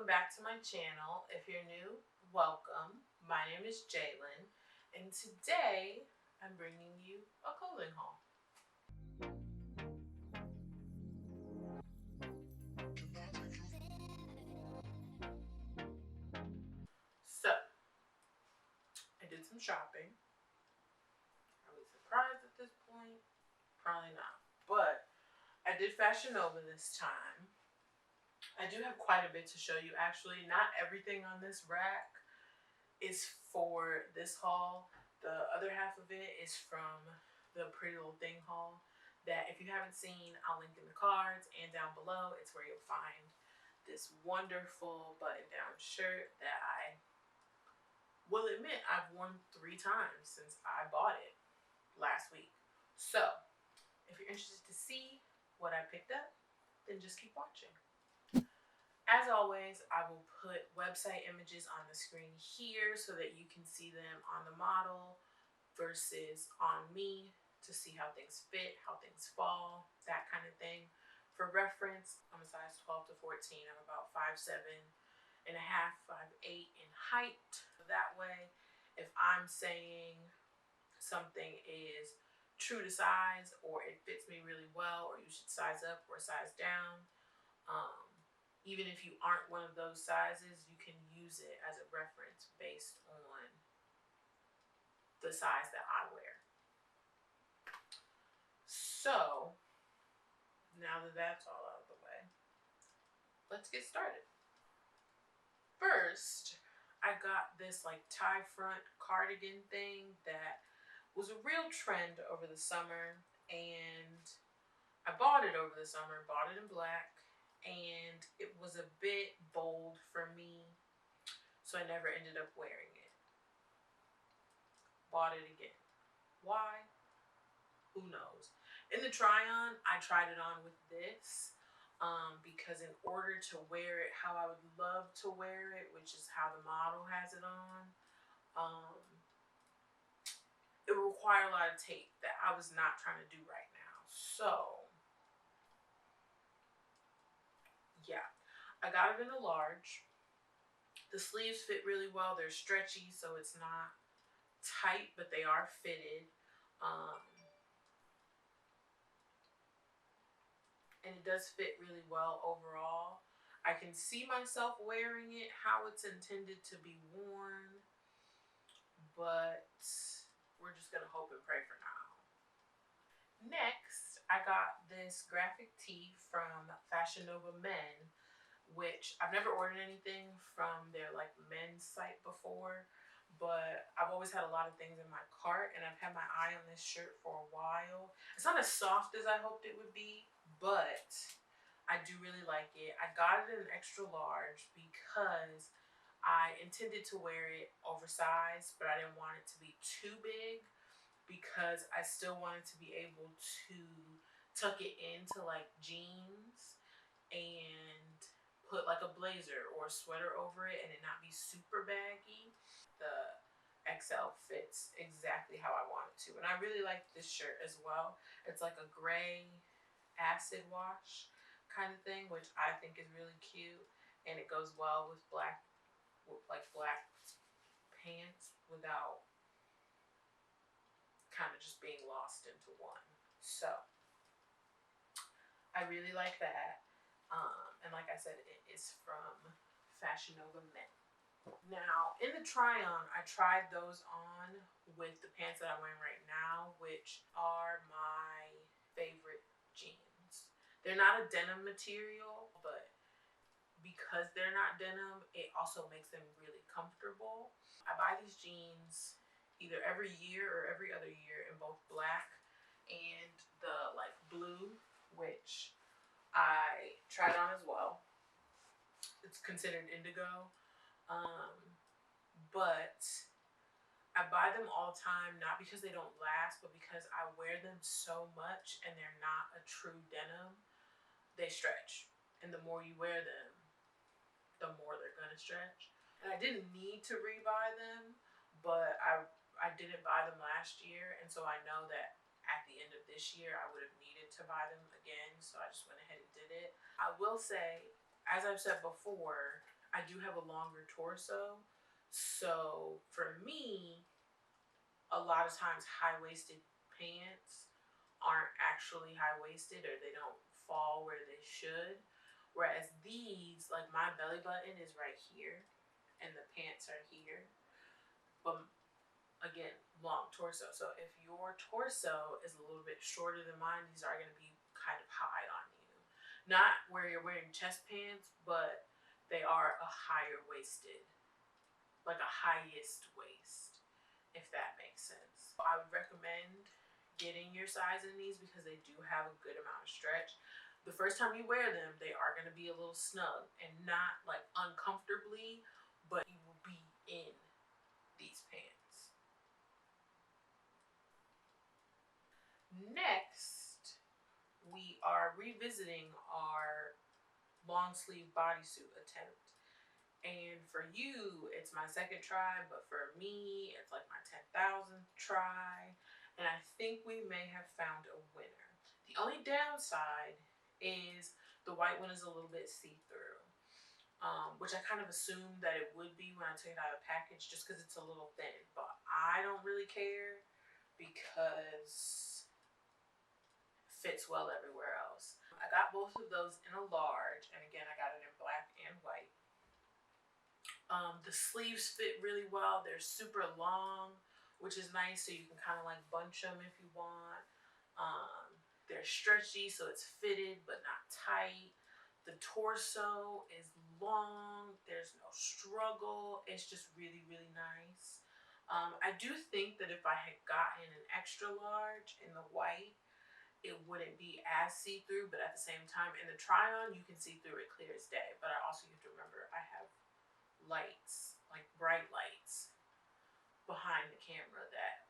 welcome back to my channel. If you're new, welcome. My name is Jaelyn, and today I'm bringing you a clothing haul. So, I did some shopping. Are we surprised at this point? Probably not. But I did Fashion Nova this time. I do have quite a bit to show you actually. Not everything on this rack is for this haul. The other half of it is from the Pretty Little Thing haul that if you haven't seen, I'll link in the cards and down below. It's where you'll find this wonderful button-down shirt that I will admit I've worn 3 times since I bought it last week. So if you're interested to see what I picked up, then just keep watching. As always, I will put website images on the screen here so that you can see them on the model versus on me to see how things fit, how things fall, that kind of thing. For reference, I'm a size 12 to 14. I'm about 5'7" and a half, 5'8" in height. That way, if I'm saying something is true to size or it fits me really well or you should size up or size down, even if you aren't one of those sizes, you can use it as a reference based on the size that I wear. So, now that that's all out of the way, let's get started. First, I got this like tie front cardigan thing that was a real trend over the summer, and I bought it over the summer, bought it in black, and it was a bit bold for me, so I never ended up wearing it. Bought it again. Why? Who knows? In the try-on, I tried it on with this because in order to wear it how I would love to wear it, which is how the model has it on, it would require a lot of tape that I was not trying to do right now. So yeah, I got it in a large. The sleeves fit really well. They're stretchy, so it's not tight, but they are fitted. And it does fit really well overall. I can see myself wearing it how it's intended to be worn, but we're just gonna hope and pray for now. Next, I got this graphic tee from Fashion Nova Men, which I've never ordered anything from their like men's site before, but I've always had a lot of things in my cart and I've had my eye on this shirt for a while. It's not as soft as I hoped it would be, but I do really like it. I got it in an extra large because I intended to wear it oversized, but I didn't want it to be too big because I still wanted to be able to tuck it into like jeans and put like a blazer or a sweater over it and it not be super baggy. The XL fits exactly how I want it to, and I really like this shirt as well. It's like a gray acid wash kind of thing, which I think is really cute, and it goes well with black pants without kind of just being lost into one. So I really like that. And like I said, it is from Fashion Nova Men. Now, in the try-on, I tried those on with the pants that I'm wearing right now, which are my favorite jeans. They're not a denim material, but because they're not denim, it also makes them really comfortable. I buy these jeans either every year or every other year in both black and the like blue, which I tried on as well. It's considered indigo, but I buy them all the time, not because they don't last, but because I wear them so much and they're not a true denim. They stretch, and the more you wear them, the more they're gonna stretch. And I didn't need to rebuy them, but I didn't buy them last year, and so I know that at the end of this year I would have needed to buy them again, so I just went ahead and did it. I will say, as I've said before, I do have a longer torso. So for me, a lot of times high-waisted pants aren't actually high-waisted, or they don't fall where they should. Whereas these, like my belly button is right here and the pants are here. But again, long torso. So if your torso is a little bit shorter than mine, these are going to be kind of high on you. Not where you're wearing chest pants, but they are a higher waisted, like a highest waist, if that makes sense. I would recommend getting your size in these because they do have a good amount of stretch. The first time you wear them, they are going to be a little snug and not like uncomfortably, but you will be in these pants. Next, we are revisiting our long sleeve bodysuit attempt. And for you, it's my second try, but for me, it's like my 10,000th try. And I think we may have found a winner. The only downside is the white one is a little bit see-through, which I kind of assumed that it would be when I took it out of the package just because it's a little thin. But I don't really care because it fits well everywhere else. I got both of those in a large, and again, I got it in black and white. The sleeves fit really well. They're super long, which is nice, so you can kind of like bunch them if you want. They're stretchy, so it's fitted but not tight. The torso is long. There's no struggle. It's just really, really nice. I do think that if I had gotten an extra large in the white, it wouldn't be as see-through, but at the same time, in the try-on, you can see through it clear as day. But I also have to remember I have lights, like bright lights, behind the camera that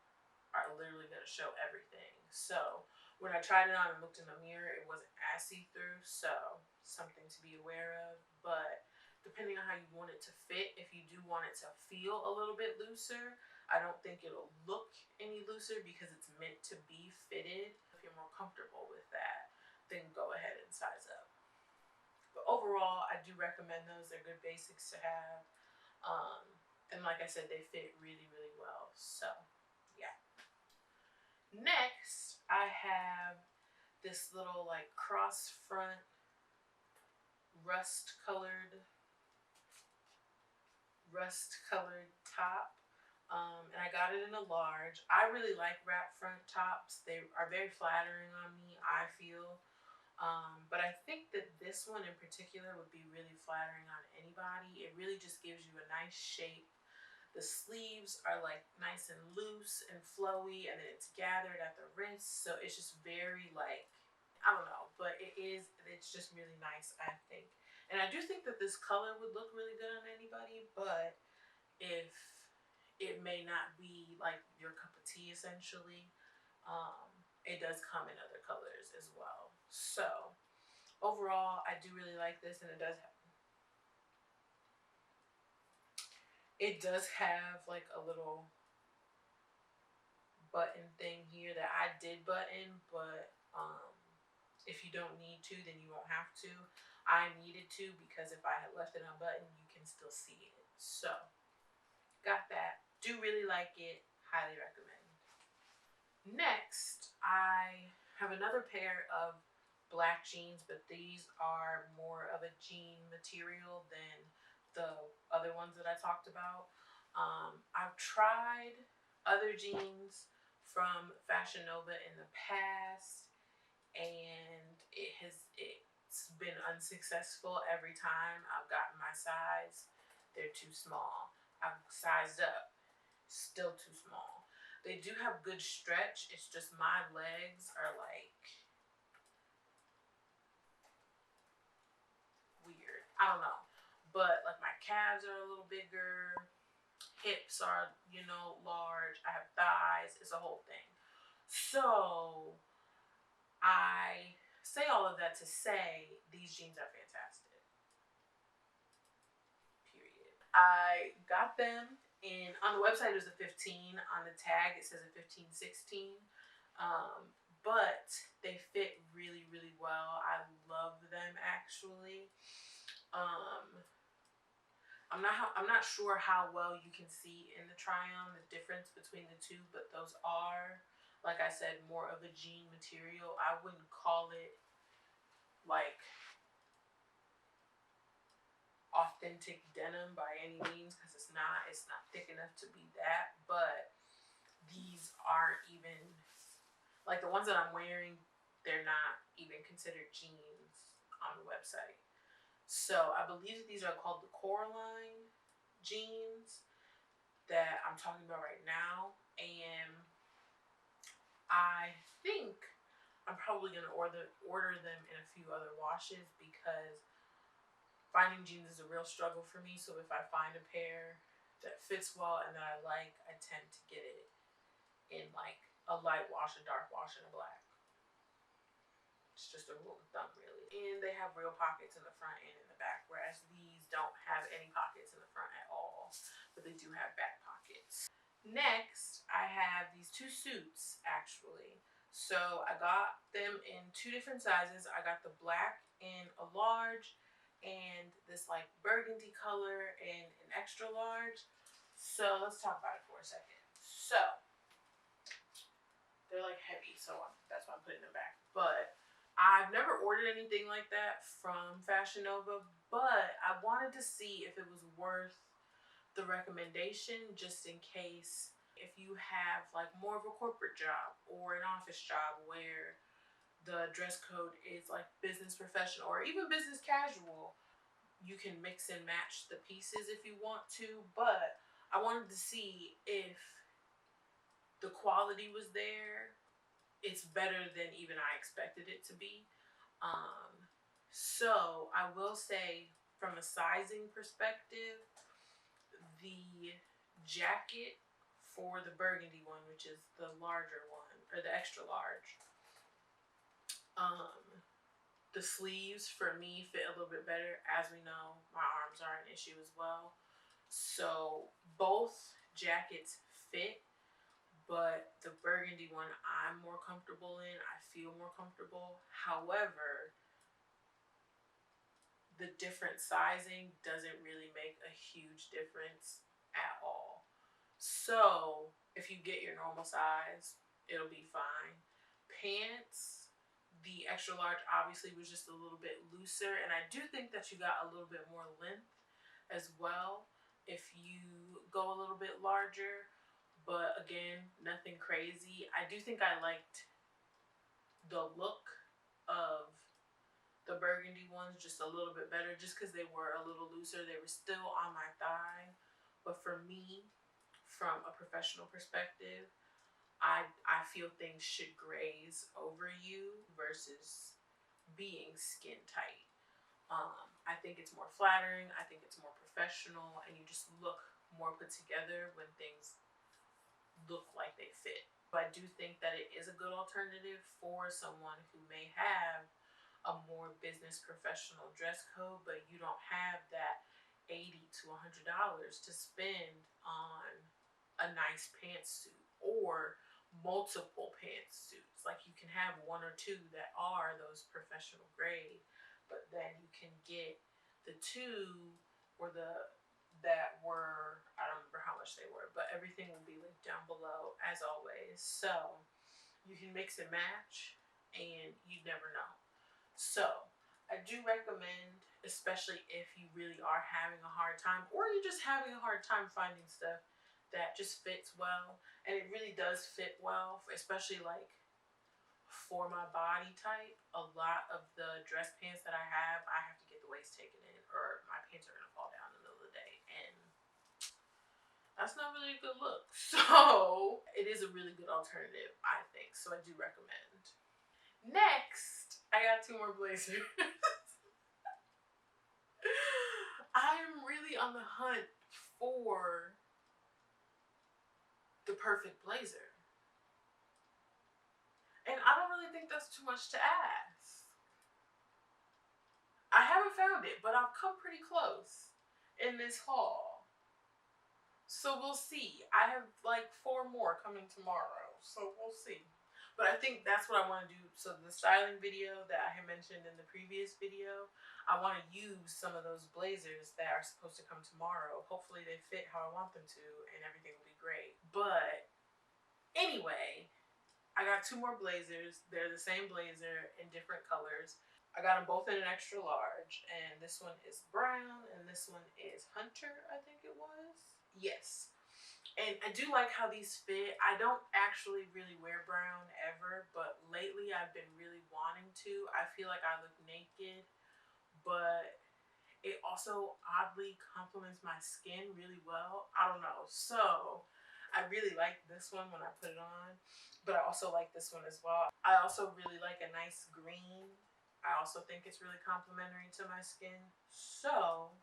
are literally going to show everything. So when I tried it on and looked in the mirror, it wasn't as see-through, so something to be aware of. But depending on how you want it to fit, if you do want it to feel a little bit looser, I don't think it'll look any looser because it's meant to be fitted. If you're more comfortable with that, then go ahead and size up. But overall, I do recommend those. They're good basics to have. And like I said, they fit really, really well. So, yeah. Next, I have this little like cross front rust colored top. And I got it in a large. I really like wrap front tops. They are very flattering on me, I feel. But I think that this one in particular would be really flattering on anybody. It really just gives you a nice shape. The sleeves are like nice and loose and flowy, and then it's gathered at the wrist. So it's just very like, I don't know, but it's just really nice, I think. And I do think that this color would look really good on anybody, but if it may not be like your cup of tea essentially, it does come in other colors as well. So overall, I do really like this, and it does have like a little button thing here that I did button, but if you don't need to, then you won't have to. I needed to because if I had left it unbuttoned, you can still see it. So got that. Do really like it. Highly recommend. Next, I have another pair of black jeans, but these are more of a jean material than the other ones that I talked about. I've tried other jeans from Fashion Nova in the past, and it's been unsuccessful every time I've gotten my size. They're too small. I've sized up, still too small. They do have good stretch. It's just my legs are like weird. I don't know. But like my calves are a little bigger, hips are, large. I have thighs. It's a whole thing. So I say all of that to say these jeans are fantastic. Period. I got them on the website it was a 15. On the tag it says a 15-16. But they fit really, really well. I love them actually. I'm not sure how well you can see in the try-on the difference between the two, but those are, like I said, more of a jean material. I wouldn't call it like authentic denim by any means, because it's not thick enough to be that, but these aren't even like the ones that I'm wearing, they're not even considered jeans on the website. So I believe that these are called the Coraline jeans that I'm talking about right now, and I think I'm probably gonna order them in a few other washes, because finding jeans is a real struggle for me. So if I find a pair that fits well and that I like, I tend to get it in like a light wash, a dark wash, and a black. It's just a rule of thumb, really. And they have real pockets in the front and in the back, whereas these don't have any pockets in the front at all, but they do have back pockets. Next, I have these two suits, actually. So I got them in two different sizes. I got the black in a large, and this like burgundy color in an extra large. So let's talk about it for a second. So they're like heavy, so that's why I'm putting them back. But I've never ordered anything like that from Fashion Nova, but I wanted to see if it was worth the recommendation, just in case if you have like more of a corporate job or an office job where the dress code is like business professional or even business casual, you can mix and match the pieces if you want to. But I wanted to see if the quality was there. It's better than even I expected it to be. So I will say, from a sizing perspective, the jacket for the burgundy one, which is the larger one, or the extra large, the sleeves for me fit a little bit better. As we know, my arms are an issue as well. So both jackets fit, but the burgundy one I'm more comfortable in. I feel more comfortable. However, the different sizing doesn't really make a huge difference at all. So if you get your normal size, it'll be fine. Pants, the extra large obviously was just a little bit looser, and I do think that you got a little bit more length as well if you go a little bit larger. But again, nothing crazy. I do think I liked the look of the burgundy ones just a little bit better, just because they were a little looser. They were still on my thigh, but for me, from a professional perspective, I feel things should graze over you versus being skin tight. I think it's more flattering. I think it's more professional, and you just look more put together when things look like they fit. But I do think that it is a good alternative for someone who may have a more business professional dress code, but you don't have that $80 to $100 to spend on a nice pantsuit or multiple pantsuits. Like, you can have one or two that are those professional grade, but then you can get the two or the that were, I don't remember how much they were, but everything will be linked down below as always. So you can mix and match, and you never know. So I do recommend, especially if you really are having a hard time, or you're just having a hard time finding stuff that just fits well. And it really does fit well, especially like for my body type. A lot of the dress pants that I have to get the waist taken in, or my pants are gonna fall down in the middle of the day, and that's not really a good look. So it is a really good alternative, I think. So I do recommend. Next, I got two more blazers. I'm really on the hunt for the perfect blazer. And I don't really think that's too much to ask. I haven't found it, but I've come pretty close in this haul. So we'll see. I have like 4 more coming tomorrow. So we'll see. But I think that's what I want to do. So the styling video that I had mentioned in the previous video, I want to use some of those blazers that are supposed to come tomorrow. Hopefully they fit how I want them to and everything will be great. But anyway, I got 2 more blazers. They're the same blazer in different colors. I got them both in an extra large, and this one is brown and this one is hunter, I think it was. Yes. And I do like how these fit. I don't actually really wear brown ever, but lately I've been really wanting to. I feel like I look naked, but it also oddly complements my skin really well. I don't know. So I really like this one when I put it on, but I also like this one as well. I also really like a nice green. I also think it's really complimentary to my skin. So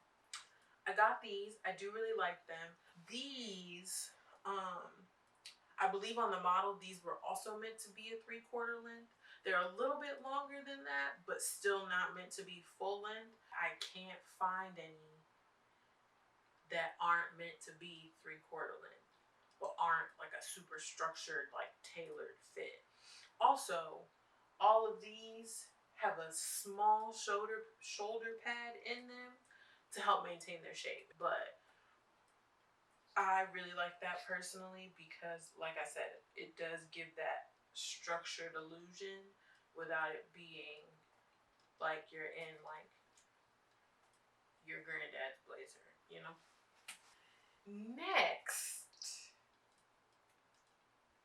I got these. I do really like them. These, I believe on the model, these were also meant to be a 3/4 length. They're a little bit longer than that, but still not meant to be full length. I can't find any that aren't meant to be 3/4 length, but aren't like a super structured, like tailored fit. Also, all of these have a small shoulder pad in them to help maintain their shape. But I really like that personally because, like I said, it does give that structured illusion without it being like you're in like your granddad's blazer, you know? Next,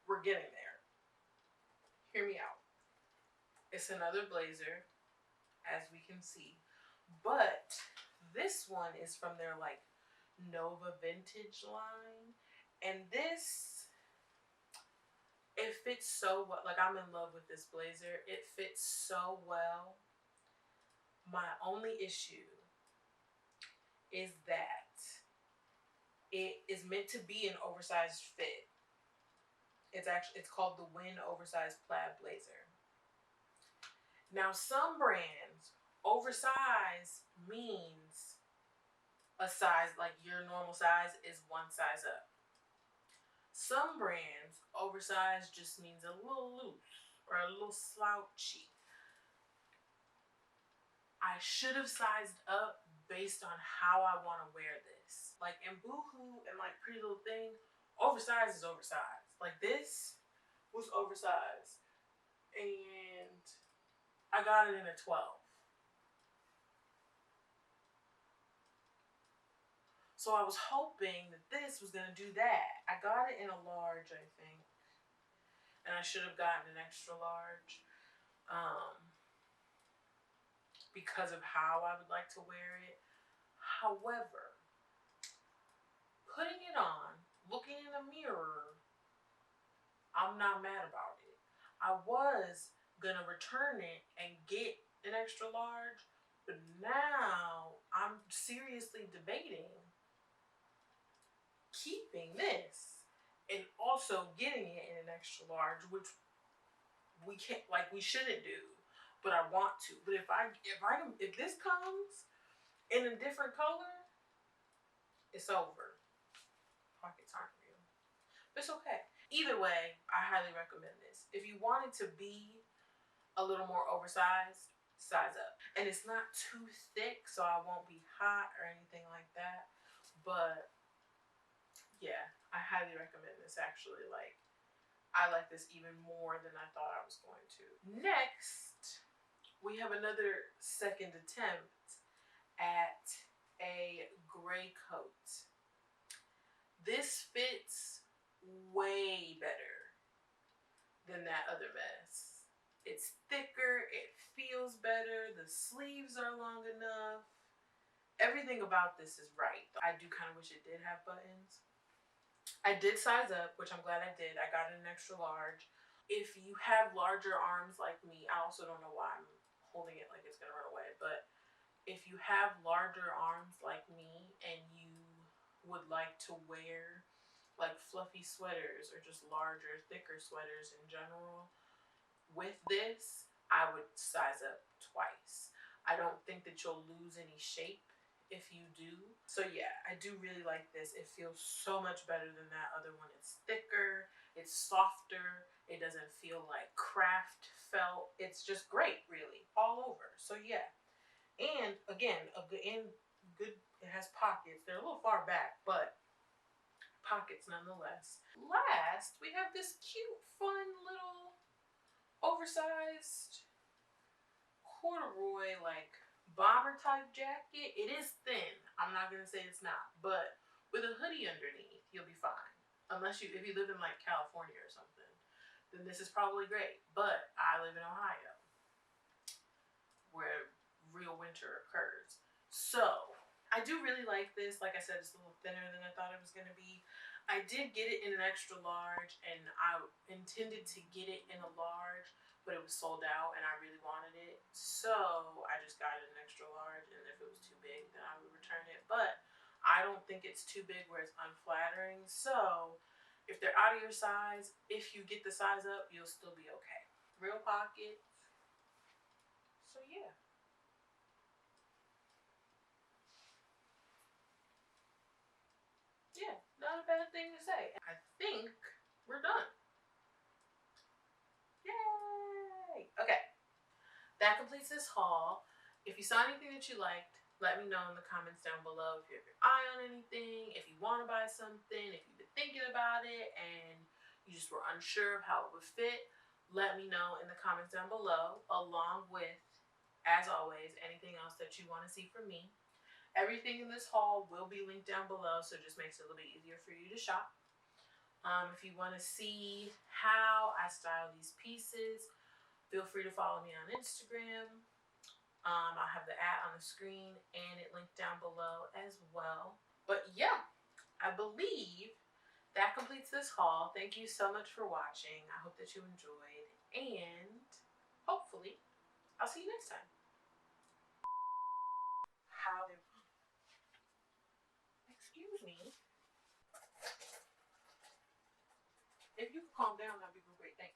we're getting there. Hear me out. It's another blazer, as we can see, but this one is from their like Nova Vintage line, and this, it fits so well. Like, I'm in love with this blazer. It fits so well. My only issue is that it is meant to be an oversized fit. It's called the Win Oversized Plaid Blazer. Now, some brands, oversized means a size, like your normal size is one size up. Some brands, oversized just means a little loose or a little slouchy. I should have sized up based on how I want to wear this. Like in Boohoo and like Pretty Little Thing, oversized is oversized. Like this was oversized, and I got it in a 12. So I was hoping that this was gonna do that. I got it in a large, I think, and I should have gotten an extra large, because of how I would like to wear it. However, putting it on, looking in the mirror, I'm not mad about it. I was gonna return it and get an extra large, but now I'm seriously debating keeping this and also getting it in an extra large, which we can't, like, we shouldn't do, but I want to. But if this comes in a different color, it's over. Pockets aren't real. But it's okay. Either way, I highly recommend this. If you want it to be a little more oversized, size up. And it's not too thick, so I won't be hot or anything like that. But yeah, I highly recommend this actually. Like, I like this even more than I thought I was going to. Next, we have another second attempt at a gray coat. This fits way better than that other mess. It's thicker, it feels better, the sleeves are long enough. Everything about this is right. I do kind of wish it did have buttons. I did size up, which I'm glad I did. I got an extra large. If you have larger arms like me, I also don't know why I'm holding it like it's gonna run away, but if you have larger arms like me and you would like to wear like fluffy sweaters or just larger, thicker sweaters in general, with this, I would size up twice. I don't think that you'll lose any shape if you do. So yeah, I do really like this. It feels so much better than that other one. It's thicker, It's softer. It doesn't feel like craft felt. It's just great, really, all over. So yeah. And again, good. It has pockets. They're a little far back, but pockets nonetheless. Last, we have this cute, fun little oversized corduroy like bomber type jacket. It is thin. I'm not gonna say it's not, but with a hoodie underneath, you'll be fine. Unless if you live in like California or something, then this is probably great. But I live in Ohio, where real winter occurs. So I do really like this. Like I said, it's a little thinner than I thought it was gonna be. I did get it in an extra large, and I intended to get it in a large, but it was sold out and I really wanted it. So I just got it in extra large, and if it was too big, then I would return it. But I don't think it's too big where it's unflattering. So if they're out of your size, if you get the size up, you'll still be okay. Real pockets. So yeah. Yeah, not a bad thing to say. I think we're done. Yay! Okay, that completes this haul. If you saw anything that you liked, let me know in the comments down below. If you have your eye on anything, if you want to buy something, if you've been thinking about it and you just were unsure of how it would fit, let me know in the comments down below, along with, as always, anything else that you want to see from me. Everything in this haul will be linked down below, so it just makes it a little bit easier for you to shop. If you want to see how I style these pieces, feel free to follow me on Instagram. I'll have the ad on the screen and it linked down below as well. But yeah, I believe that completes this haul. Thank you so much for watching. I hope that you enjoyed, and hopefully I'll see you next time. How they... Excuse me. If you could calm down, that'd be great. Thanks.